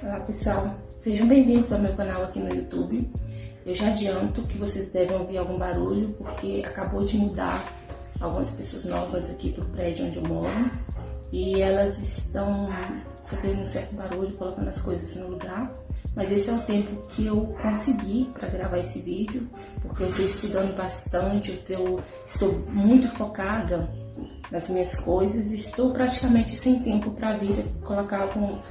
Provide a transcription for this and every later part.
Olá pessoal, sejam bem-vindos ao meu canal aqui no YouTube. Eu já adianto que vocês devem ouvir algum barulho porque acabou de mudar algumas pessoas novas aqui para o prédio onde eu moro e elas estão fazendo um certo barulho, colocando as coisas no lugar. Mas esse é o tempo que eu consegui para gravar esse vídeo, porque eu estou estudando bastante, estou muito focada nas minhas coisas e estou praticamente sem tempo para vir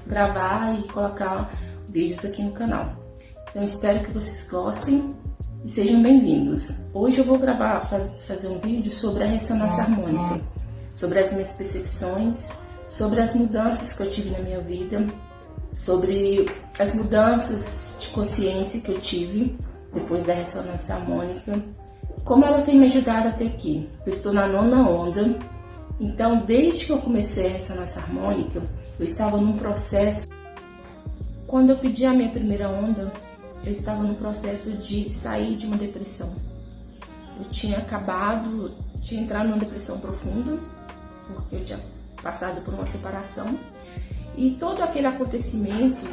gravar e colocar vídeos aqui no canal. Então espero que vocês gostem e sejam bem-vindos. Hoje eu vou fazer um vídeo sobre a ressonância harmônica, sobre as minhas percepções, sobre as mudanças que eu tive na minha vida, sobre as mudanças de consciência que eu tive depois da ressonância harmônica, como ela tem me ajudado até aqui. Eu estou na 9ª onda, então desde que eu comecei a ressonância harmônica, eu estava num processo. Quando eu pedi a minha primeira onda, eu estava num processo de sair de uma depressão. Eu tinha acabado de entrar numa depressão profunda, porque eu tinha passado por uma separação. E todo aquele acontecimento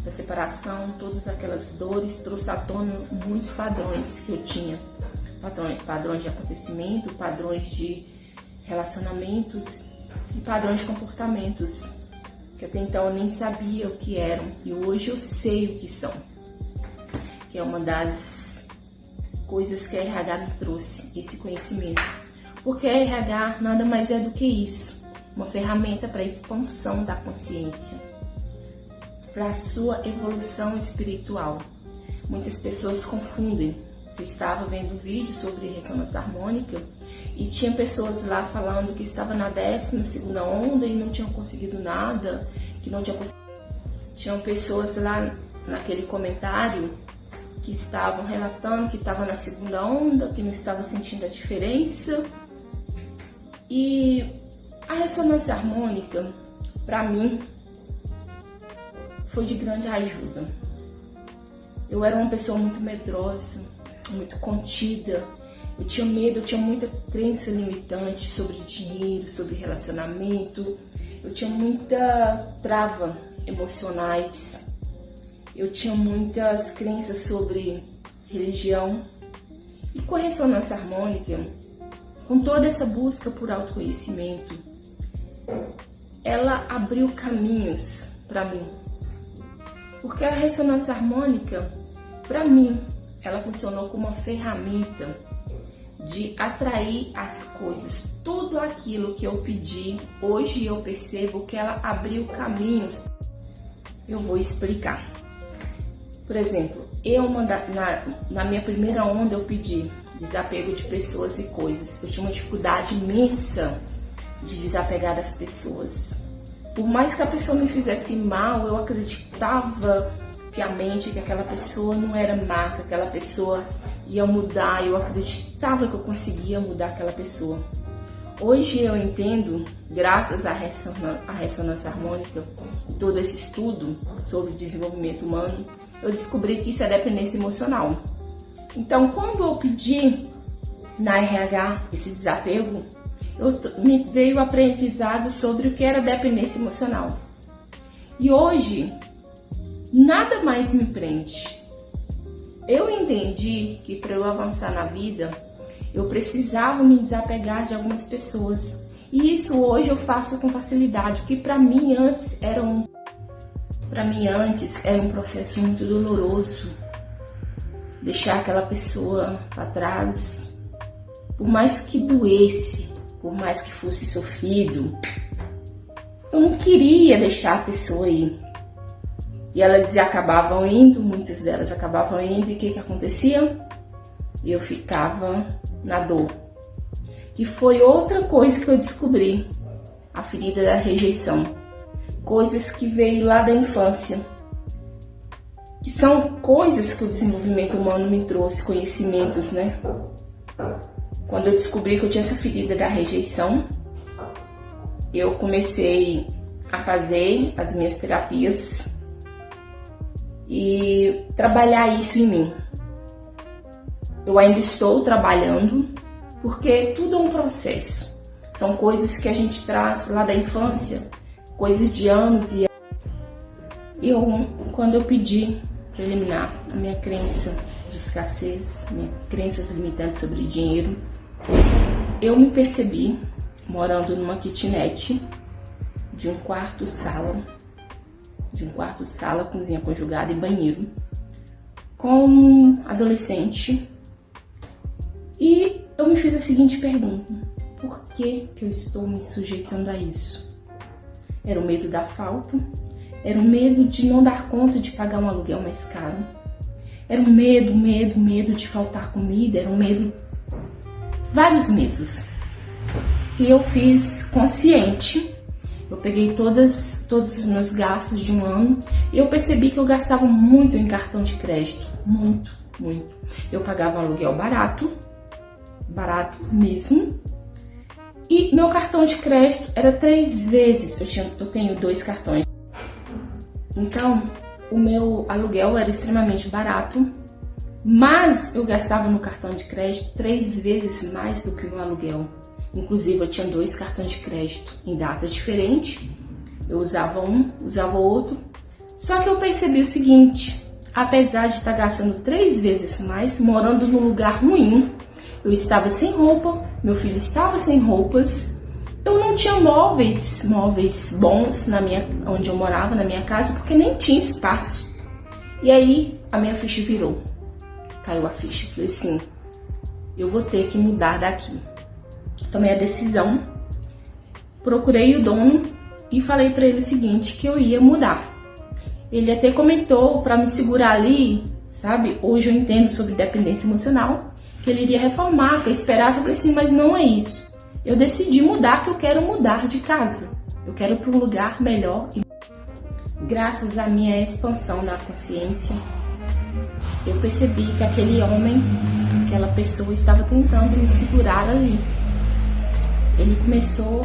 da separação, todas aquelas dores, trouxe à tona muitos padrões que eu tinha. Padrões de acontecimento, padrões de relacionamentos e padrões de comportamentos, que até então eu nem sabia o que eram. E hoje eu sei o que são. Que é uma das coisas que a RH me trouxe, esse conhecimento. Porque a RH nada mais é do que isso. Uma ferramenta para a expansão da consciência, para a sua evolução espiritual. Muitas pessoas confundem. Eu estava vendo vídeo sobre ressonância harmônica e tinha pessoas lá falando que estava na 12ª onda e não tinham conseguido nada, Tinham pessoas lá naquele comentário que estavam relatando que estava na 2ª onda, que não estava sentindo a diferença. E a ressonância harmônica, para mim, foi de grande ajuda. Eu era uma pessoa muito medrosa, muito contida. Eu tinha medo, eu tinha muita crença limitante sobre dinheiro, sobre relacionamento. Eu tinha muita trava emocionais. Eu tinha muitas crenças sobre religião. E com a ressonância harmônica, com toda essa busca por autoconhecimento, ela abriu caminhos para mim. Porque a ressonância harmônica, para mim, ela funcionou como uma ferramenta de atrair as coisas. Tudo aquilo que eu pedi, hoje eu percebo que ela abriu caminhos. Eu vou explicar. Por exemplo, na minha primeira onda eu pedi desapego de pessoas e coisas. Eu tinha uma dificuldade imensa de desapegar das pessoas. Por mais que a pessoa me fizesse mal, eu acreditava piamente que aquela pessoa não era má, que aquela pessoa ia mudar. Eu acreditava que eu conseguia mudar aquela pessoa. Hoje eu entendo, graças à ressonância harmônica, todo esse estudo sobre desenvolvimento humano, eu descobri que isso é dependência emocional. Então, quando eu pedi na RH esse desapego, me veio o aprendizado sobre o que era dependência emocional. E hoje, nada mais me prende. Eu entendi que para eu avançar na vida, eu precisava me desapegar de algumas pessoas. E isso hoje eu faço com facilidade, porque para mim antes era um processo muito doloroso. Deixar aquela pessoa para trás, por mais que doesse, por mais que fosse sofrido, eu não queria deixar a pessoa ir. E elas acabavam indo, muitas delas acabavam indo, e o que acontecia? Eu ficava na dor. Que foi outra coisa que eu descobri, a ferida da rejeição. Coisas que veio lá da infância. Que são coisas que o desenvolvimento humano me trouxe, conhecimentos, né? Quando eu descobri que eu tinha essa ferida da rejeição, eu comecei a fazer as minhas terapias e trabalhar isso em mim. Eu ainda estou trabalhando, porque tudo é um processo. São coisas que a gente traz lá da infância, coisas de anos e anos. Quando eu pedi para eliminar a minha crença de escassez, minhas crenças limitantes sobre dinheiro, eu me percebi morando numa kitnet de um quarto sala, cozinha conjugada e banheiro, com um adolescente, e eu me fiz a seguinte pergunta: por que eu estou me sujeitando a isso? Era o medo da falta, era o medo de não dar conta de pagar um aluguel mais caro, era o medo de faltar comida, era um medo, vários medos. E eu fiz consciente, eu peguei todos os meus gastos de um ano e eu percebi que eu gastava muito em cartão de crédito, muito. Eu pagava um aluguel barato mesmo, e meu cartão de crédito era 3 vezes, eu tenho 2 cartões. Então, o meu aluguel era extremamente barato, mas eu gastava no cartão de crédito 3 vezes mais do que o meu aluguel. Inclusive, eu tinha 2 cartões de crédito em datas diferentes. Eu usava um, usava o outro. Só que eu percebi o seguinte: apesar de estar gastando 3 vezes mais, morando num lugar ruim, eu estava sem roupa, meu filho estava sem roupas, eu não tinha móveis bons onde eu morava, na minha casa, porque nem tinha espaço. E aí a minha ficha virou, caiu a ficha. Falei assim: eu vou ter que mudar daqui. Tomei a decisão, procurei o dono e falei para ele o seguinte, que eu ia mudar. Ele até comentou para me segurar ali, sabe? Hoje eu entendo sobre dependência emocional, que ele iria reformar, que eu esperasse. Eu falei assim: mas não é isso. Eu decidi mudar, que eu quero mudar de casa. Eu quero ir para um lugar melhor. E graças à minha expansão da consciência, eu percebi que aquele homem, aquela pessoa estava tentando me segurar ali. Ele começou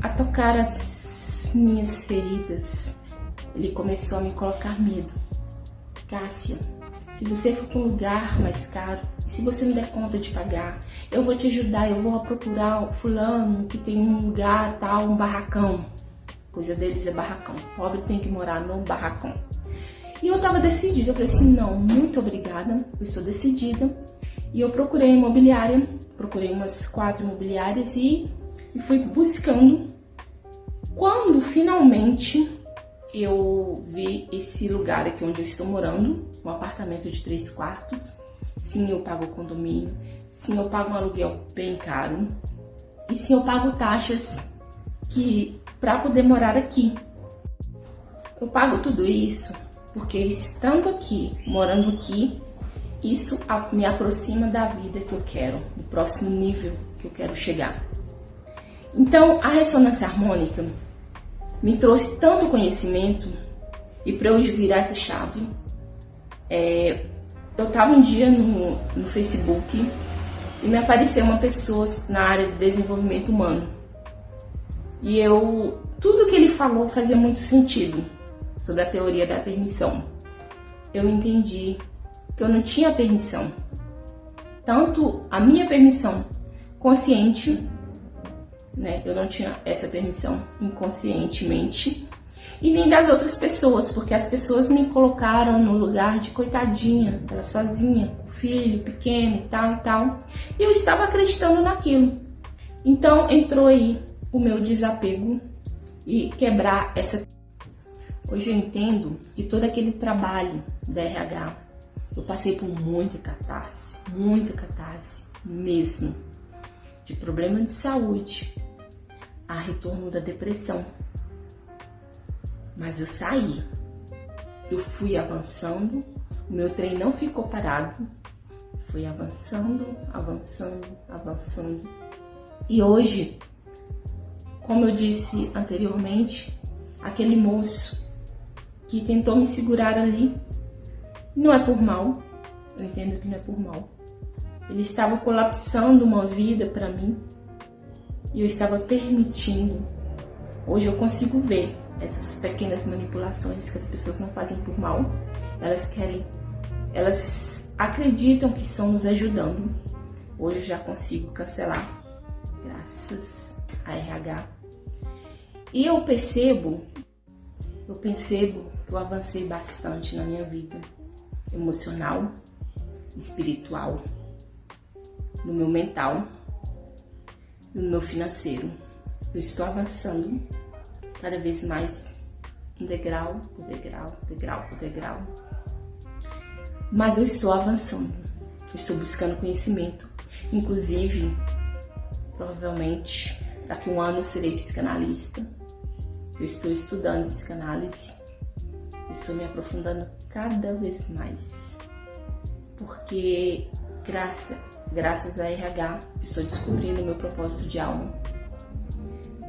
a tocar as minhas feridas. Ele começou a me colocar medo. Cássia, se você for para um lugar mais caro, e se você não der conta de pagar, eu vou te ajudar, eu vou procurar fulano que tem um lugar tal, um barracão. Coisa deles é barracão. Pobre tem que morar no barracão. E eu estava decidida, eu falei assim: não, muito obrigada, eu estou decidida. E eu procurei imobiliária, procurei umas 4 imobiliárias e fui buscando. Quando finalmente eu vi esse lugar aqui onde eu estou morando, um apartamento de 3 quartos. Sim, eu pago condomínio. Sim, eu pago um aluguel bem caro. E sim, eu pago taxas para poder morar aqui. Eu pago tudo isso porque, estando aqui, morando aqui, isso me aproxima da vida que eu quero, do próximo nível que eu quero chegar. Então, a ressonância harmônica me trouxe tanto conhecimento, e para eu virar essa chave, eu estava um dia no Facebook e me apareceu uma pessoa na área de desenvolvimento humano. E tudo que ele falou fazia muito sentido sobre a teoria da permissão. Eu entendi que eu não tinha permissão, tanto a minha permissão consciente, né? Eu não tinha essa permissão inconscientemente, e nem das outras pessoas, porque as pessoas me colocaram no lugar de coitadinha, ela sozinha, com filho pequeno e tal, e eu estava acreditando naquilo. Então entrou aí o meu desapego e quebrar essa. Hoje eu entendo que todo aquele trabalho da RH, eu passei por muita catarse mesmo, de problema de saúde, a retorno da depressão. Mas eu saí, eu fui avançando, o meu trem não ficou parado, fui avançando. E hoje, como eu disse anteriormente, aquele moço que tentou me segurar ali, não é por mal, eu entendo que não é por mal. Ele estava colapsando uma vida para mim e eu estava permitindo. Hoje eu consigo ver essas pequenas manipulações que as pessoas não fazem por mal. Elas acreditam que estão nos ajudando. Hoje eu já consigo cancelar, graças a RH. E eu percebo porque eu avancei bastante na minha vida emocional, espiritual, no meu mental e no meu financeiro. Eu estou avançando cada vez mais, um degrau por degrau, degrau por degrau. Mas eu estou avançando, eu estou buscando conhecimento. Inclusive, provavelmente, daqui a um ano eu serei psicanalista. Eu estou estudando psicanálise, eu estou me aprofundando cada vez mais. Porque graças a RH, eu estou descobrindo o meu propósito de alma.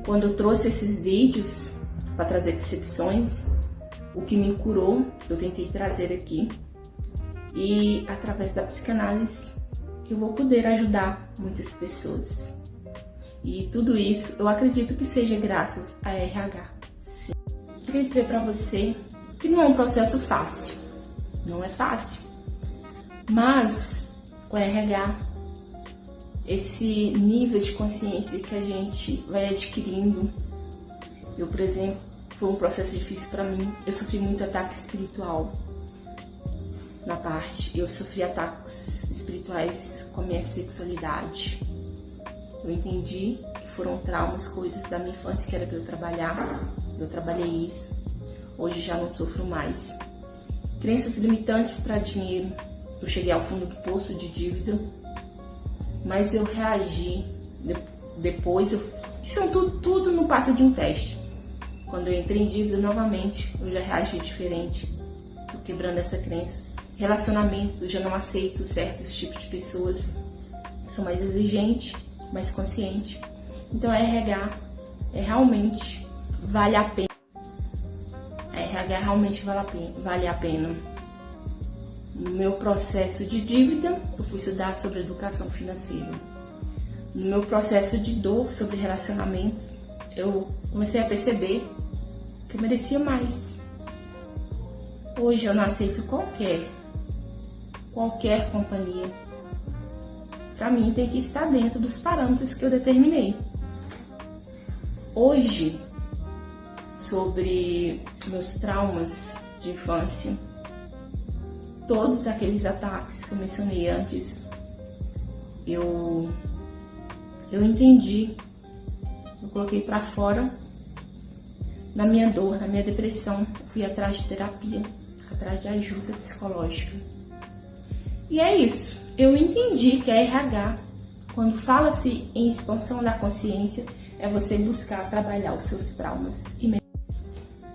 Quando eu trouxe esses vídeos para trazer percepções, o que me curou, eu tentei trazer aqui. E através da psicanálise, eu vou poder ajudar muitas pessoas. E tudo isso, eu acredito que seja graças a RH. Sim. Queria dizer para você que não é um processo fácil. Não é fácil. Mas, com a RH, esse nível de consciência que a gente vai adquirindo, eu, por exemplo, foi um processo difícil para mim. Eu sofri muito ataque espiritual. Eu sofri ataques espirituais com a minha sexualidade. Eu entendi que foram traumas, coisas da minha infância que era para eu trabalhar. Eu trabalhei isso. Hoje já não sofro mais. Crenças limitantes para dinheiro. Eu cheguei ao fundo do poço de dívida, mas eu reagi depois. Isso tudo não passa de um teste. Quando eu entrei em dívida novamente, eu já reagi diferente. Tô quebrando essa crença. Relacionamento, eu já não aceito certos tipos de pessoas. Eu sou mais exigente, mais consciente. Então a RH realmente vale a pena. A RH realmente vale a pena. No meu processo de dívida, eu fui estudar sobre educação financeira. No meu processo de dor sobre relacionamento, eu comecei a perceber que eu merecia mais. Hoje eu não aceito qualquer companhia. Para mim tem que estar dentro dos parâmetros que eu determinei. Hoje, sobre meus traumas de infância, todos aqueles ataques que eu mencionei antes, eu entendi, eu coloquei para fora. Na minha dor, na minha depressão, fui atrás de terapia, atrás de ajuda psicológica. E é isso, eu entendi que a RH, quando fala-se em expansão da consciência, é você buscar trabalhar os seus traumas.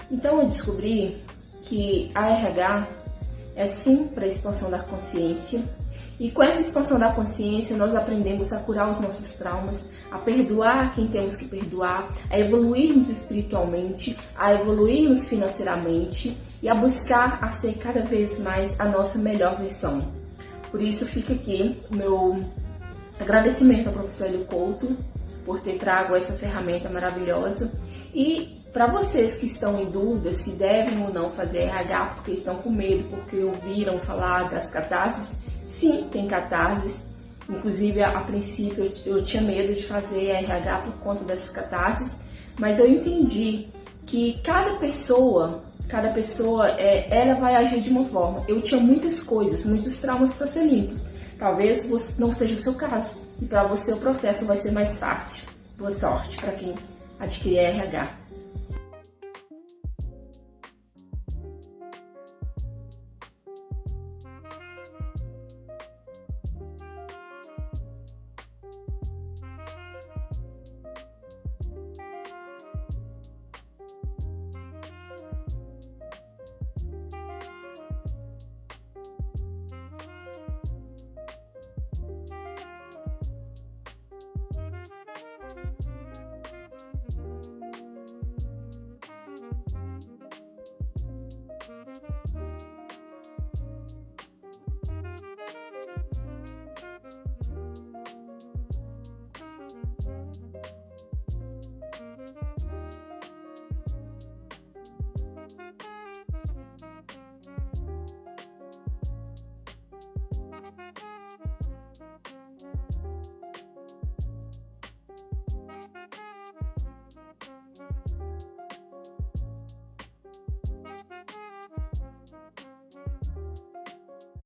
Então eu descobri que a RH é sim para a expansão da consciência, e com essa expansão da consciência nós aprendemos a curar os nossos traumas, a perdoar quem temos que perdoar, a evoluirmos espiritualmente, a evoluirmos financeiramente e a buscar a ser cada vez mais a nossa melhor versão. Por isso fica aqui o meu agradecimento ao professor Hélio Couto por ter trago essa ferramenta maravilhosa. E para vocês que estão em dúvida se devem ou não fazer RH porque estão com medo, porque ouviram falar das catarses, sim, tem catarses. Inclusive, a princípio, eu tinha medo de fazer RH por conta dessas catarses, mas eu entendi que cada pessoa ela vai agir de uma forma. Eu tinha muitas coisas, muitos traumas para ser limpos. Talvez não seja o seu caso, e para você o processo vai ser mais fácil. Boa sorte para quem adquirir RH.